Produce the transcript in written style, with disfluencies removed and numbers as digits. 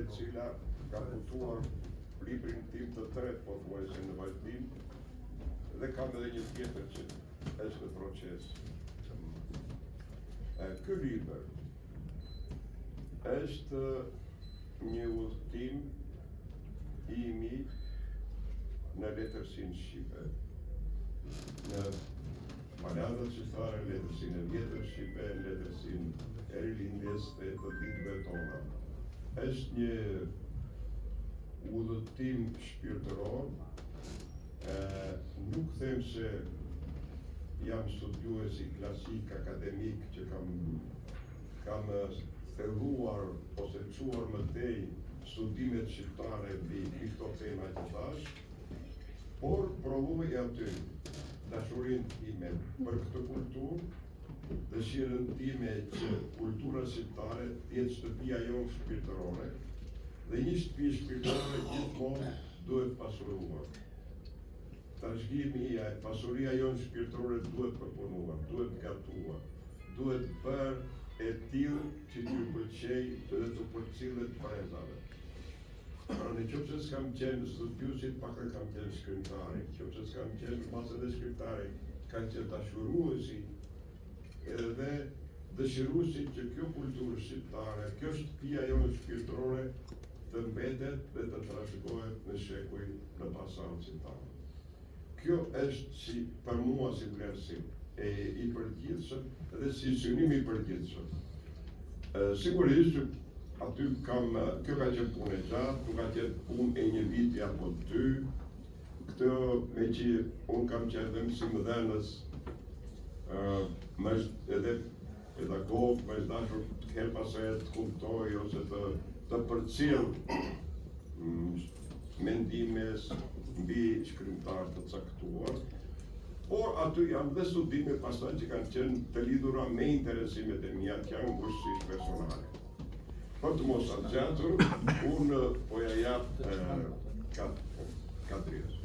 e cila ka putuar librin tim të tretë pothuajse në vazhdim, dhe kam edhe një tjetër që është në proces. Ky libër është një udhëtim imi në letërsinë shqipe, në Maladat shqiptare, letërsinë e vjetër shqipe, letërsinë e rilindjes dhe të ditëve tona. Është një udhëtim shpirtëror, nuk them se jam studiues i klasik akademik që kam thelluar ose çuar më tej studimet shqiptare mbi këto tema që thash, por provoj aty dashurinë time për këtë kulturë, dëshirën time që kultura shqiptare të jetë shtëpia jonë shpirtërore, dhe një shtëpi shpirtërore gjithmonë duhet pasuruar. Trashëgimi, pasuria jonë shpirtërore duhet përpunuar, duhet gatuar, duhet bërë e tillë që t'ju pëlqej dhe të përcillet brezave. Pra në qoftë se s'kam qenë studiusit, pak e kam qenë shkrimtari, në qoftë se s'kam qenë mas edhe shkrimtari, kanë qenë dashuruesi edhe dëshiruesi që kjo kulturë shqiptare, kjo shtëpia jonë shpirtërore të mbetet dhe të trashëgohet në shekuj në pasancin tanë. Kjo është për mua si vlerësim i përgjithshëm dhe si synim i përgjithshëm. Sigurisht që aty kjo ka qenë punë e gjatë, nuk ka qenë punë e një viti apo dy. Këtë me që unë kam qenë dhe mësim dhënës, edhe pedagog, më është dashur her pas here të kuptoj ose të përcjell mendime mbi shkrimtar të caktuar, por aty janë dhe studime pastaj që kanë qenë të lidhura me interesimet e mia që janë ngushësisht personale. Për të mos zgjatur, unë po ja jap 4 rrjedhë.